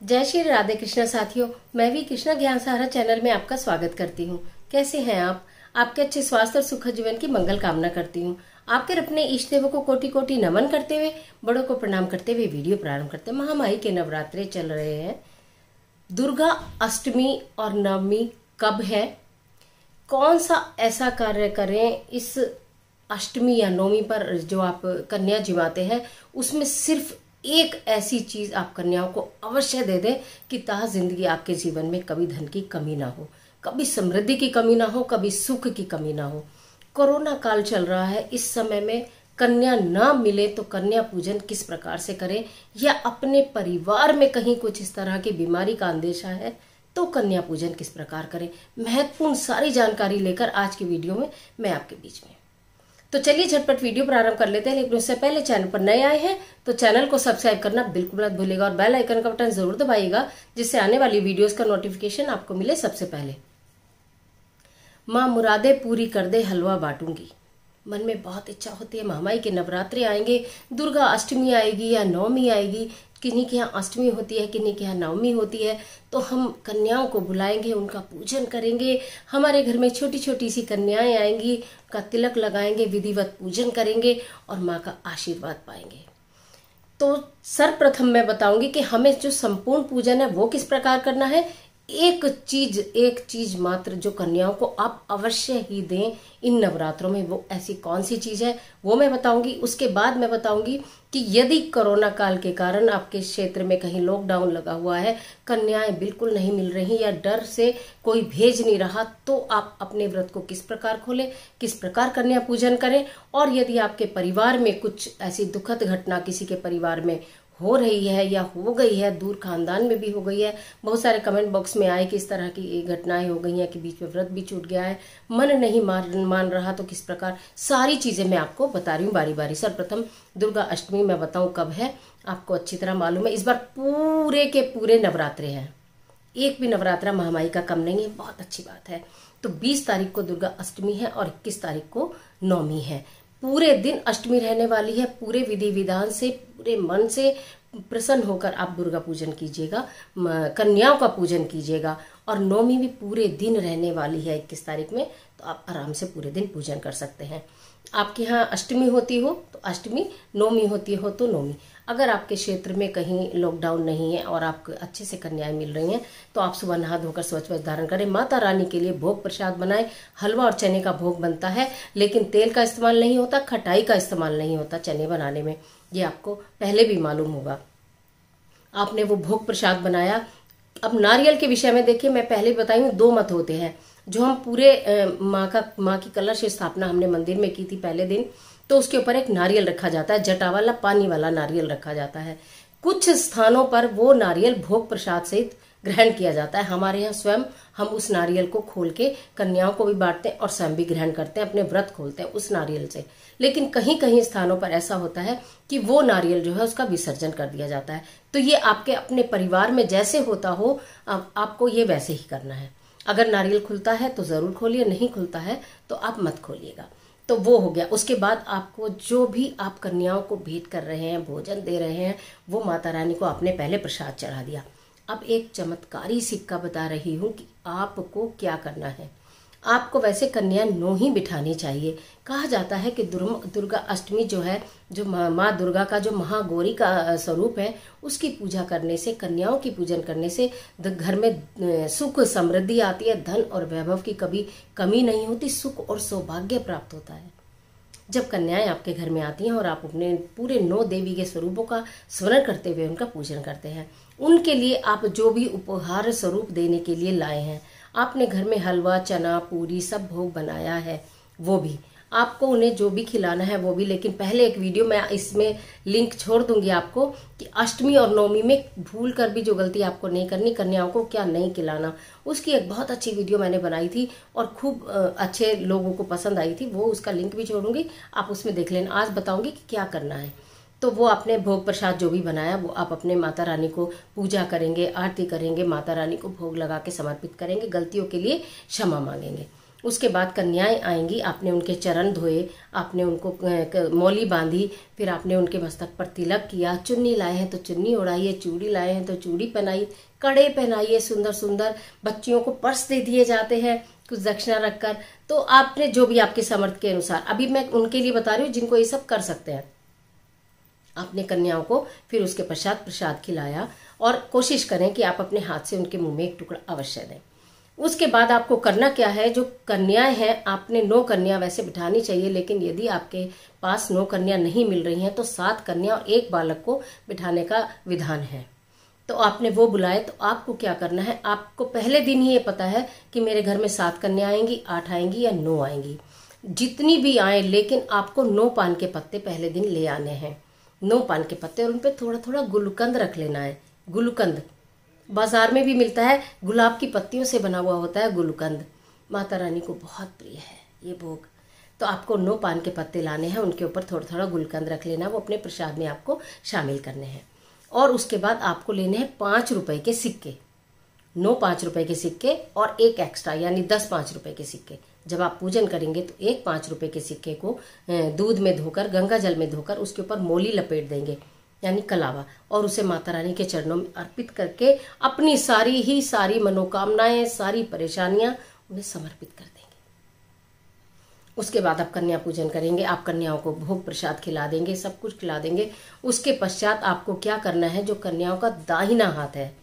जय श्री राधे कृष्णा साथियों, मैं भी कृष्णा ज्ञान सहारा चैनल में आपका स्वागत करती हूँ। कैसे हैं आप? आपके अच्छे स्वास्थ्य और सुखद जीवन की मंगल कामना करती हूँ। आपके अपने इष्ट देवों को कोटि कोटि नमन करते हुए, बड़ों को प्रणाम करते हुए वीडियो प्रारंभ करते हैं। महामाई के नवरात्रे चल रहे हैं। दुर्गा अष्टमी और नवमी कब है? कौन सा ऐसा कार्य करें इस अष्टमी या नवमी पर जो आप कन्या जिमाते हैं, उसमें सिर्फ एक ऐसी चीज आप कन्याओं को अवश्य दे दें कि ता जिंदगी आपके जीवन में कभी धन की कमी ना हो, कभी समृद्धि की कमी ना हो, कभी सुख की कमी ना हो। कोरोना काल चल रहा है, इस समय में कन्या ना मिले तो कन्या पूजन किस प्रकार से करें, या अपने परिवार में कहीं कुछ इस तरह की बीमारी का अंदेशा है तो कन्या पूजन किस प्रकार करें। महत्वपूर्ण सारी जानकारी लेकर आज की वीडियो में मैं आपके बीच में। तो चलिए झटपट वीडियो प्रारंभ कर लेते हैं, लेकिन उससे पहले चैनल पर नए आए हैं तो चैनल को सब्सक्राइब करना बिल्कुल मत भूलिएगा और बेल आइकन का बटन जरूर दबाइएगा, जिससे आने वाली वीडियोस का नोटिफिकेशन आपको मिले सबसे पहले। माँ मुरादे पूरी कर दे, हलवा बांटूंगी। मन में बहुत इच्छा होती है, महामाई के नवरात्रे आएंगे, दुर्गा अष्टमी आएगी या नवमी आएगी, किन्हीं के यहाँ अष्टमी होती है, किन्हीं के यहाँ नवमी होती है, तो हम कन्याओं को बुलाएंगे, उनका पूजन करेंगे। हमारे घर में छोटी छोटी सी कन्याएं आएंगी, का तिलक लगाएंगे, विधिवत पूजन करेंगे और माँ का आशीर्वाद पाएंगे। तो सर्वप्रथम मैं बताऊंगी कि हमें जो संपूर्ण पूजन है वो किस प्रकार करना है। एक चीज मात्र जो कन्याओं को आप अवश्य ही दें इन नवरात्रों में, वो ऐसी कौन सी चीज है वो मैं बताऊंगी। उसके बाद मैं बताऊंगी कि यदि कोरोना काल के कारण आपके क्षेत्र में कहीं लॉकडाउन लगा हुआ है, कन्याएं बिल्कुल नहीं मिल रही या डर से कोई भेज नहीं रहा, तो आप अपने व्रत को किस प्रकार खोलें, किस प्रकार कन्या पूजन करें। और यदि आपके परिवार में कुछ ऐसी दुखद घटना किसी के परिवार में हो रही है या हो गई है, दूर खानदान में भी हो गई है, बहुत सारे कमेंट बॉक्स में आए कि इस तरह की घटनाएं हो गई हैं कि बीच में व्रत भी छूट गया है, मन नहीं मान रहा, तो किस प्रकार, सारी चीजें मैं आपको बता रही हूँ बारी बारी। सर्वप्रथम दुर्गा अष्टमी मैं बताऊं कब है, आपको अच्छी तरह मालूम है। इस बार पूरे के पूरे नवरात्रे हैं, एक भी नवरात्रा महामाई का कम नहीं है, बहुत अच्छी बात है। तो 20 तारीख को दुर्गा अष्टमी है और 21 तारीख को नवमी है। पूरे दिन अष्टमी रहने वाली है। पूरे विधि विधान से, पूरे मन से प्रसन्न होकर आप दुर्गा पूजन कीजिएगा, कन्याओं का पूजन कीजिएगा। और नवमी भी पूरे दिन रहने वाली है 21 तारीख में, तो आप आराम से पूरे दिन पूजन कर सकते हैं। आपके यहाँ अष्टमी होती हो तो अष्टमी, नवमी होती हो तो नवमी। अगर आपके क्षेत्र में कहीं लॉकडाउन नहीं है और आपको अच्छे से कन्याएं मिल रही हैं, तो आप सुबह नहा धोकर स्वच्छ वस्त्र धारण करें, माता रानी के लिए भोग प्रसाद बनाएं। हलवा और चने का भोग बनता है, लेकिन तेल का इस्तेमाल नहीं होता, खटाई का इस्तेमाल नहीं होता चने बनाने में, ये आपको पहले भी मालूम होगा। आपने वो भोग प्रसाद बनाया। अब नारियल के विषय में देखिए, मैं पहले बताई हूँ, 2 मत होते हैं। जो हम पूरे माँ की कलश स्थापना हमने मंदिर में की थी पहले दिन, तो उसके ऊपर एक नारियल रखा जाता है, जटा वाला पानी वाला नारियल रखा जाता है। कुछ स्थानों पर वो नारियल भोग प्रसाद सहित ग्रहण किया जाता है। हमारे यहाँ स्वयं हम उस नारियल को खोल के कन्याओं को भी बांटते हैं और स्वयं भी ग्रहण करते हैं, अपने व्रत खोलते हैं उस नारियल से। लेकिन कहीं कहीं स्थानों पर ऐसा होता है कि वो नारियल जो है उसका विसर्जन कर दिया जाता है। तो ये आपके अपने परिवार में जैसे होता हो, आपको ये वैसे ही करना है। अगर नारियल खुलता है तो जरूर खोलिए, नहीं खुलता है तो आप मत खोलिएगा। तो वो हो गया। उसके बाद आपको जो भी आप कन्याओं को भेंट कर रहे हैं, भोजन दे रहे हैं, वो माता रानी को आपने पहले प्रसाद चढ़ा दिया। अब एक चमत्कारी सिक्का बता रही हूँ कि आपको क्या करना है। आपको वैसे कन्या नो ही बिठानी चाहिए। कहा जाता है कि दुर्गा अष्टमी जो है, जो माँ दुर्गा का जो महागौरी का स्वरूप है, उसकी पूजा करने से, कन्याओं की पूजन करने से घर में सुख समृद्धि आती है, धन और वैभव की कभी कमी नहीं होती, सुख और सौभाग्य प्राप्त होता है। जब कन्याएं आपके घर में आती हैं और आप अपने पूरे 9 देवी के स्वरूपों का स्मरण करते हुए उनका पूजन करते हैं, उनके लिए आप जो भी उपहार स्वरूप देने के लिए लाए हैं, आपने घर में हलवा, चना, पूरी सब भोग बनाया है, वो भी आपको उन्हें जो भी खिलाना है वो भी। लेकिन पहले एक वीडियो मैं इसमें लिंक छोड़ दूंगी आपको कि अष्टमी और नवमी में भूल कर भी जो गलती आपको नहीं करनी, कन्याओं को क्या नहीं खिलाना, उसकी एक बहुत अच्छी वीडियो मैंने बनाई थी और खूब अच्छे लोगों को पसंद आई थी। वो उसका लिंक भी छोड़ूंगी, आप उसमें देख लेना। आज बताऊंगी कि क्या करना है। तो वो आपने भोग प्रसाद जो भी बनाया वो आप अपने माता रानी को पूजा करेंगे, आरती करेंगे, माता रानी को भोग लगा के समर्पित करेंगे, गलतियों के लिए क्षमा मांगेंगे। उसके बाद कन्याएं आएंगी, आपने उनके चरण धोए, आपने उनको मौली बांधी, फिर आपने उनके मस्तक पर तिलक किया, चुन्नी लाए हैं तो चुन्नी ओढ़ाइए, चूड़ी लाए हैं तो चूड़ी पहनाई, कड़े पहनाइए सुंदर सुंदर, बच्चियों को पर्स दे दिए जाते हैं कुछ दक्षिणा रखकर। तो आपने जो भी आपके सामर्थ्य के अनुसार, अभी मैं उनके लिए बता रही हूँ जिनको ये सब कर सकते हैं। आपने कन्याओं को फिर उसके पश्चात प्रसाद खिलाया और कोशिश करें कि आप अपने हाथ से उनके मुंह में एक टुकड़ा अवश्य दें। उसके बाद आपको करना क्या है, जो कन्याएं हैं आपने 9 कन्या वैसे बिठानी चाहिए, लेकिन यदि आपके पास 9 कन्या नहीं मिल रही हैं तो 7 कन्या और 1 बालक को बिठाने का विधान है। तो आपने वो बुलाए, तो आपको क्या करना है, आपको पहले दिन ही ये पता है कि मेरे घर में 7 कन्या आएंगी, 8 आएंगी या 9 आएंगी, जितनी भी आए, लेकिन आपको 9 पान के पत्ते पहले दिन ले आने हैं। 9 पान के पत्ते और उन पर थोड़ा थोड़ा गुलकंद रख लेना है। गुलकंद बाजार में भी मिलता है, गुलाब की पत्तियों से बना हुआ होता है गुलकंद, माता रानी को बहुत प्रिय है ये भोग। तो आपको 9 पान के पत्ते लाने हैं, उनके ऊपर थोड़ा थोड़ा गुलकंद रख लेना, वो अपने प्रसाद में आपको शामिल करने हैं। और उसके बाद आपको लेने हैं 5 रुपए के सिक्के, 9 5 रुपए के सिक्के और एक एक्स्ट्रा यानी 10 5 रुपए के सिक्के। जब आप पूजन करेंगे तो एक 5 रुपए के सिक्के को दूध में धोकर, गंगा जल में धोकर उसके ऊपर मोली लपेट देंगे यानी कलावा, और उसे माता रानी के चरणों में अर्पित करके अपनी सारी मनोकामनाएं, सारी परेशानियां उन्हें समर्पित कर देंगे। उसके बाद आप कन्या पूजन करेंगे, आप कन्याओं को भोग प्रसाद खिला देंगे, सब कुछ खिला देंगे। उसके पश्चात आपको क्या करना है, जो कन्याओं का दाहिना हाथ है,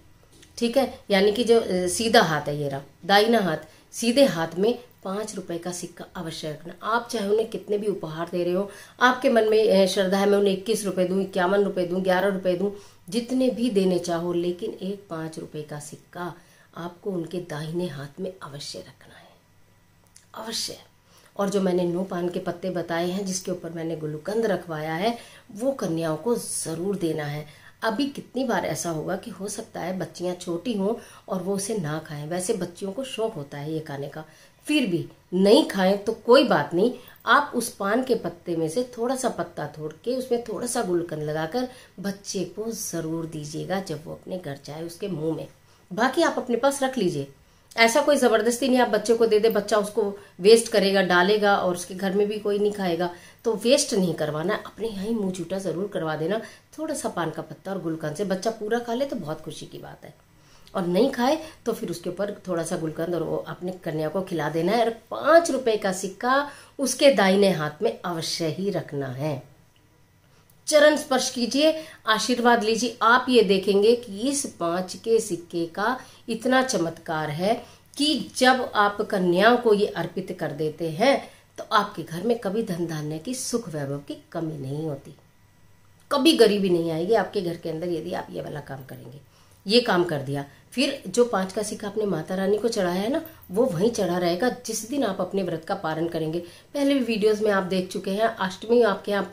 ठीक है, यानी कि जो सीधा हाथ है, ये रहा दाहिना हाथ, सीधे हाथ में 5 रुपए का सिक्का अवश्य रखना। आप चाहे उन्हें कितने भी उपहार दे रहे हो, आपके मन में श्रद्धा है मैं उन्हें 21 रुपए दूं, 51 रुपए दूं, 11 रुपए दूं, जितने भी देने चाहो, लेकिन एक 5 रुपए का सिक्का आपको उनके दाहिने हाथ में अवश्य रखना है, अवश्य। और जो मैंने 9 पान के पत्ते बताए हैं, जिसके ऊपर मैंने गुलकंद रखवाया है, वो कन्याओं को जरूर देना है। अभी कितनी बार ऐसा होगा कि हो सकता है बच्चियां छोटी हों और वो उसे ना खाएं, वैसे बच्चियों को शौक होता है ये खाने का, फिर भी नहीं खाएं तो कोई बात नहीं, आप उस पान के पत्ते में से थोड़ा सा पत्ता तोड़ के उसमें थोड़ा सा गुलकंद लगाकर बच्चे को जरूर दीजिएगा जब वो अपने घर जाए उसके मुंह में। बाकी आप अपने पास रख लीजिए, ऐसा कोई जबरदस्ती नहीं आप बच्चे को दे दे, बच्चा उसको वेस्ट करेगा, डालेगा और उसके घर में भी कोई नहीं खाएगा, तो वेस्ट नहीं करवाना, अपने यहाँ ही मुंह झूठा जरूर करवा देना। थोड़ा सा पान का पत्ता और गुलकंद से बच्चा पूरा खा ले तो बहुत खुशी की बात है, और नहीं खाए तो फिर उसके ऊपर थोड़ा सा गुलकंद और वो अपने कन्या को खिला देना है। और 5 रुपए का सिक्का उसके दाहिने हाथ में अवश्य ही रखना है। चरण स्पर्श कीजिए, आशीर्वाद लीजिए। आप ये देखेंगे कि इस 5 के सिक्के का इतना चमत्कार है कि जब आप कन्याओं को ये अर्पित कर देते हैं तो आपके घर में कभी धन धान्य की, सुख वैभव की कमी नहीं होती, कभी गरीबी नहीं आएगी आपके घर के अंदर, यदि आप ये वाला काम करेंगे। ये काम कर दिया, फिर जो 5 का सिक्का आपने माता रानी को चढ़ाया है ना, वो वहीं चढ़ा रहेगा जिस दिन आप अपने व्रत का पारण करेंगे। पहले भी वीडियोस में आप देख चुके हैं, अष्टमी आपके यहाँ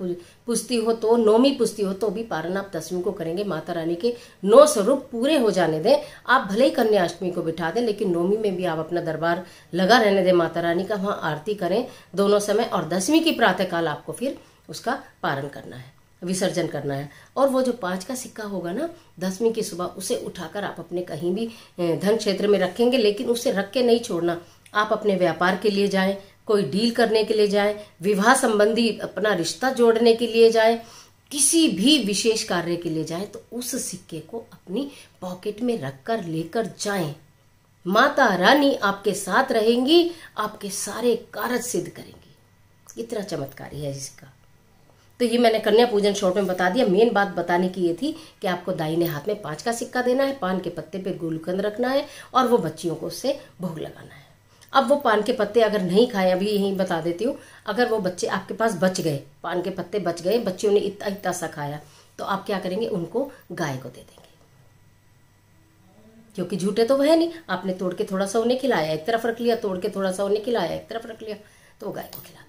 पुजती हो तो, नौमी पुजती हो तो भी पारण आप 10वीं को करेंगे। माता रानी के 9 स्वरूप पूरे हो जाने दें, आप भले ही कन्या अष्टमी को बिठा दें, लेकिन नौमी में भी आप अपना दरबार लगा रहने दें माता रानी का, वहां आरती करें दोनों समय, और 10वीं की प्रातःकाल आपको फिर उसका पारण करना है, विसर्जन करना है। और वो जो 5 का सिक्का होगा ना, 10वीं की सुबह उसे उठाकर आप अपने कहीं भी धन क्षेत्र में रखेंगे, लेकिन उसे रख के नहीं छोड़ना। आप अपने व्यापार के लिए जाएं, कोई डील करने के लिए जाएं, विवाह संबंधी अपना रिश्ता जोड़ने के लिए जाएं, किसी भी विशेष कार्य के लिए जाएं, तो उस सिक्के को अपनी पॉकेट में रखकर लेकर जाएं। माता रानी आपके साथ रहेंगी, आपके सारे कार्य सिद्ध करेंगी। इतना चमत्कारी है इसका। तो ये मैंने कन्या पूजन शॉर्ट में बता दिया। मेन बात बताने की ये थी कि आपको दाहिने हाथ में 5 का सिक्का देना है, पान के पत्ते पे गुलकंद रखना है और वो बच्चियों को उससे भोग लगाना है। अब वो पान के पत्ते अगर नहीं खाए, अभी यही बता देती हूँ, अगर वो बच्चे आपके पास बच गए, पान के पत्ते बच गए, बच्चियों ने इतना इतना सा खाया, तो आप क्या करेंगे, उनको गाय को दे देंगे, क्योंकि झूठे तो वह नहीं, आपने तोड़ के थोड़ा सा उन्हें खिलाया, एक तरफ रख लिया, तोड़ के थोड़ा सा उन्हें खिलाया, एक तरफ रख लिया, तो वो गाय को खिला देंगे।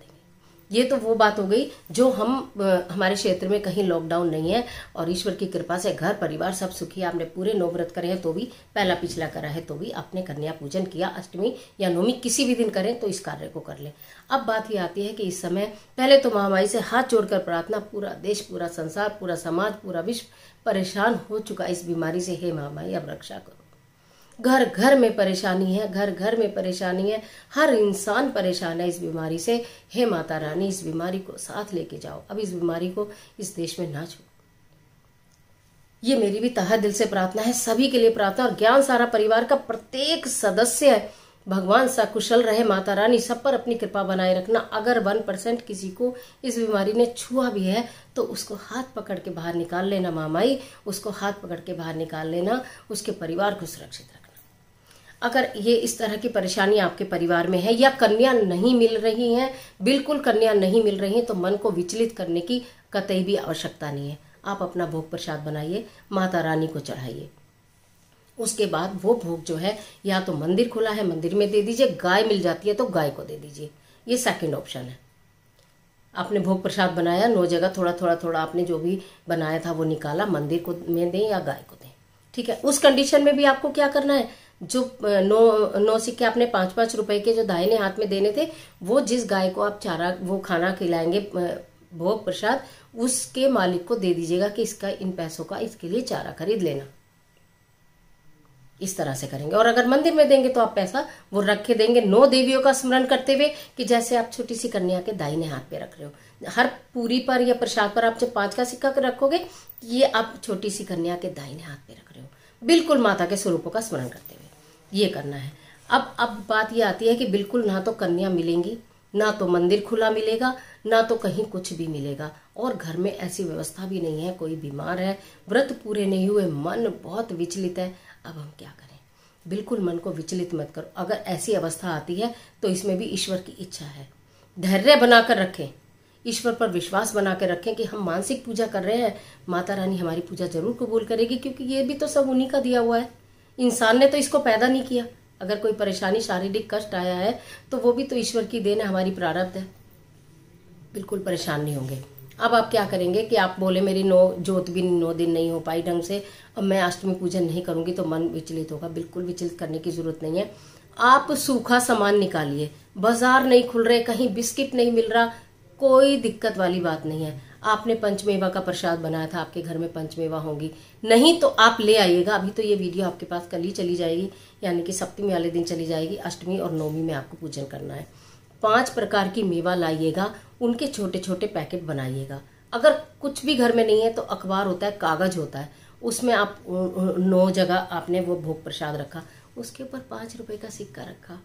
ये तो वो बात हो गई जो हमारे क्षेत्र में कहीं लॉकडाउन नहीं है, और ईश्वर की कृपा से घर परिवार सब सुखी। आपने पूरे 9 व्रत करे हैं तो भी, पहला पिछला करा है तो भी, आपने कन्या पूजन किया, अष्टमी या नौमी किसी भी दिन करें तो इस कार्य को कर लें। अब बात ये आती है कि इस समय पहले तो महामारी से हाथ जोड़कर प्रार्थना, पूरा देश, पूरा संसार, पूरा समाज, पूरा विश्व परेशान हो चुका इस बीमारी से। हे महामारी अब रक्षा करो, घर घर में परेशानी है, घर घर में परेशानी है, हर इंसान परेशान है इस बीमारी से। हे माता रानी, इस बीमारी को साथ लेके जाओ, अब इस बीमारी को इस देश में ना छोड़ो। ये मेरी भी तहे दिल से प्रार्थना है, सभी के लिए प्रार्थना। और ज्ञान सारा परिवार का प्रत्येक सदस्य भगवान सकुशल रहे, माता रानी सब पर अपनी कृपा बनाए रखना। अगर 1% किसी को इस बीमारी ने छुआ भी है तो उसको हाथ पकड़ के बाहर निकाल लेना मामाई, उसको हाथ पकड़ के बाहर निकाल लेना, उसके परिवार को सुरक्षित रखना। अगर ये इस तरह की परेशानी आपके परिवार में है या कन्या नहीं मिल रही है, बिल्कुल कन्या नहीं मिल रही है, तो मन को विचलित करने की कतई भी आवश्यकता नहीं है। आप अपना भोग प्रसाद बनाइए, माता रानी को चढ़ाइए। उसके बाद वो भोग जो है, या तो मंदिर खुला है मंदिर में दे दीजिए, गाय मिल जाती है तो गाय को दे दीजिए, ये सेकंड ऑप्शन है। आपने भोग प्रसाद बनाया, 9 जगह थोड़ा थोड़ा थोड़ा आपने जो भी बनाया था वो निकाला, मंदिर को में दें या गाय को दें, ठीक है। उस कंडीशन में भी आपको क्या करना है, जो 9 सिक्के आपने 5-5 रुपए के जो दाहिने हाथ में देने थे, वो जिस गाय को आप चारा वो खाना खिलाएंगे भोग प्रसाद, उसके मालिक को दे दीजिएगा कि इसका इन पैसों का इसके लिए चारा खरीद लेना। इस तरह से करेंगे। और अगर मंदिर में देंगे तो आप पैसा वो रख के देंगे, 9 देवियों का स्मरण करते हुए, कि जैसे आप छोटी सी कन्या के दाहिने हाथ पे रख रहे हो। हर पूरी पर या प्रसाद पर आप जब 5 का सिक्का रखोगे, ये आप छोटी सी कन्या के दाहिने हाथ पे रख रहे हो, बिल्कुल माता के स्वरूपों का स्मरण करते हुए ये करना है। अब बात ये आती है कि बिल्कुल ना तो कन्या मिलेंगी, ना तो मंदिर खुला मिलेगा, ना तो कहीं कुछ भी मिलेगा, और घर में ऐसी व्यवस्था भी नहीं है, कोई बीमार है, व्रत पूरे नहीं हुए, मन बहुत विचलित है। अब हम क्या करें? बिल्कुल मन को विचलित मत करो। अगर ऐसी अवस्था आती है तो इसमें भी ईश्वर की इच्छा है। धैर्य बनाकर रखें, ईश्वर पर विश्वास बना कर रखें कि हम मानसिक पूजा कर रहे हैं, माता रानी हमारी पूजा जरूर कबूल करेगी, क्योंकि ये भी तो सब उन्हीं का दिया हुआ है। इंसान ने तो इसको पैदा नहीं किया। अगर कोई परेशानी, शारीरिक कष्ट आया है तो वो भी तो ईश्वर की देन है, हमारी प्रारब्ध है। बिल्कुल परेशान नहीं होंगे। अब आप क्या करेंगे कि आप बोले मेरी जोत भी 9 दिन नहीं हो पाई ढंग से, अब मैं अष्टमी पूजन नहीं करूंगी तो मन विचलित होगा। बिल्कुल विचलित करने की जरूरत नहीं है। आप सूखा सामान निकालिए, बाजार नहीं खुल रहे, कहीं बिस्किट नहीं मिल रहा, कोई दिक्कत वाली बात नहीं है। आपने पंचमेवा का प्रसाद बनाया था, आपके घर में पंचमेवा होंगी, नहीं तो आप ले आइएगा। अभी तो ये वीडियो आपके पास कल ही चली जाएगी, यानी कि सप्तमी वाले दिन चली जाएगी। अष्टमी और नवमी में आपको पूजन करना है। 5 प्रकार की मेवा लाइएगा, उनके छोटे छोटे पैकेट बनाइएगा। अगर कुछ भी घर में नहीं है तो अखबार होता है, कागज होता है, उसमें आप 9 जगह आपने वो भोग प्रसाद रखा, उसके ऊपर 5 रुपए का सिक्का रखा,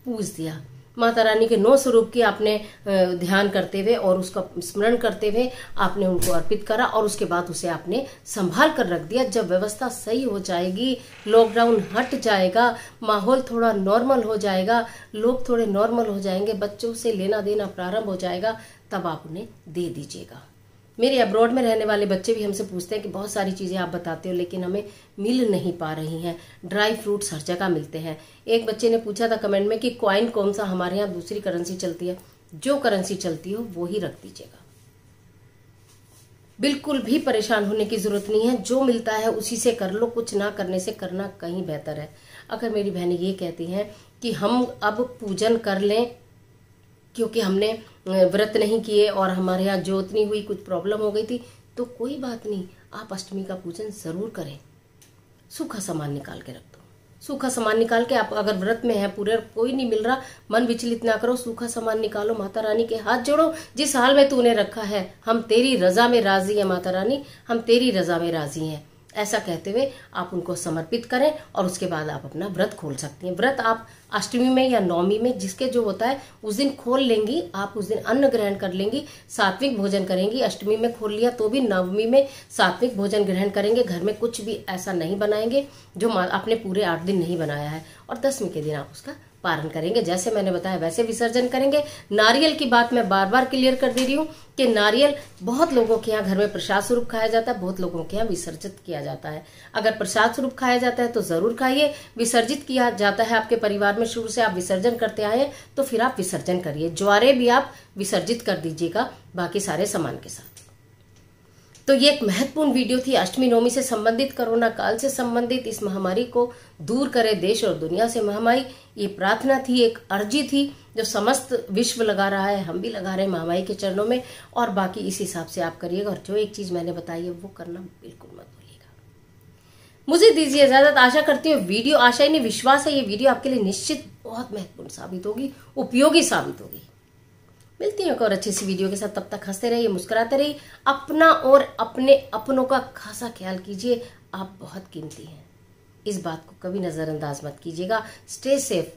पूज दिया। माता रानी के 9 स्वरूप की आपने ध्यान करते हुए और उसका स्मरण करते हुए आपने उनको अर्पित करा, और उसके बाद उसे आपने संभाल कर रख दिया। जब व्यवस्था सही हो जाएगी, लॉकडाउन हट जाएगा, माहौल थोड़ा नॉर्मल हो जाएगा, लोग थोड़े नॉर्मल हो जाएंगे, बच्चों से लेना देना प्रारंभ हो जाएगा, तब आप उन्हें दे दीजिएगा। मेरे अब्रॉड में रहने वाले बच्चे भी हमसे पूछते हैं कि बहुत सारी चीजें आप बताते हो लेकिन हमें मिल नहीं पा रही हैं। ड्राई फ्रूट्स हर जगह मिलते हैं। एक बच्चे ने पूछा था कमेंट में कि कॉइन कौन सा, हमारे यहाँ दूसरी करेंसी चलती है। जो करेंसी चलती हो वो ही रख दीजिएगा, बिल्कुल भी परेशान होने की जरूरत नहीं है। जो मिलता है उसी से कर लो, कुछ ना करने से करना कहीं बेहतर है। अगर मेरी बहनें ये कहती हैं कि हम अब पूजन कर लें क्योंकि हमने व्रत नहीं किए और हमारे यहाँ जोत नहीं हुई, कुछ प्रॉब्लम हो गई थी, तो कोई बात नहीं, आप अष्टमी का पूजन जरूर करें। सूखा सामान निकाल के रख दो, सूखा सामान निकाल के, आप अगर व्रत में है पूरे, कोई नहीं मिल रहा, मन विचलित ना करो, सूखा सामान निकालो, माता रानी के हाथ जोड़ो, जिस हाल में तूने रखा है हम तेरी रजा में राजी है, माता रानी हम तेरी रजा में राजी हैं, ऐसा कहते हुए आप उनको समर्पित करें और उसके बाद आप अपना व्रत खोल सकती हैं। व्रत आप अष्टमी में या नवमी में जिसके जो होता है उस दिन खोल लेंगी, आप उस दिन अन्न ग्रहण कर लेंगी, सात्विक भोजन करेंगी। अष्टमी में खोल लिया तो भी नवमी में सात्विक भोजन ग्रहण करेंगे, घर में कुछ भी ऐसा नहीं बनाएंगे जो आपने पूरे 8 दिन नहीं बनाया है, और 10वीं के दिन आप उसका पारण करेंगे। जैसे मैंने बताया वैसे विसर्जन करेंगे। नारियल की बात मैं बार बार क्लियर कर दे रही हूँ कि नारियल बहुत लोगों के यहाँ घर में प्रसाद स्वरूप खाया जाता है, बहुत लोगों के यहाँ विसर्जित किया जाता है। अगर प्रसाद स्वरूप खाया जाता है तो जरूर खाइए, विसर्जित किया जाता है आपके परिवार में शुरू से आप विसर्जन करते आए तो फिर आप विसर्जन करिए। ज्वारे भी आप विसर्जित कर दीजिएगा बाकी सारे सामान के साथ। तो ये एक महत्वपूर्ण वीडियो थी अष्टमी नवमी से संबंधित, कोरोना काल से संबंधित। इस महामारी को दूर करे देश और दुनिया से महामारी, ये प्रार्थना थी, एक अर्जी थी जो समस्त विश्व लगा रहा है, हम भी लगा रहे हैं महामारी के चरणों में। और बाकी इस हिसाब से आप करिएगा, और जो एक चीज मैंने बताई है वो करना बिल्कुल मत भूलिएगा। मुझे दीजिए इजाजत। आशा करती हूँ वीडियो, आशा ही नहीं विश्वास है, ये वीडियो आपके लिए निश्चित बहुत महत्वपूर्ण साबित होगी, उपयोगी साबित होगी। मिलती है एक और अच्छी सी वीडियो के साथ, तब तक हंसते रहिए, मुस्कुराते रहिए, अपना और अपने अपनों का खासा ख्याल कीजिए। आप बहुत कीमती हैं, इस बात को कभी नजरअंदाज मत कीजिएगा। स्टे सेफ,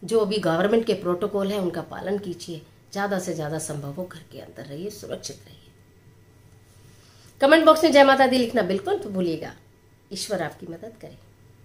जो भी गवर्नमेंट के प्रोटोकॉल है उनका पालन कीजिए, ज्यादा से ज्यादा संभव हो घर के अंदर रहिए, सुरक्षित रहिए। कमेंट बॉक्स में जय माता दी लिखना बिल्कुल तो भूलिएगा। ईश्वर आपकी मदद करे।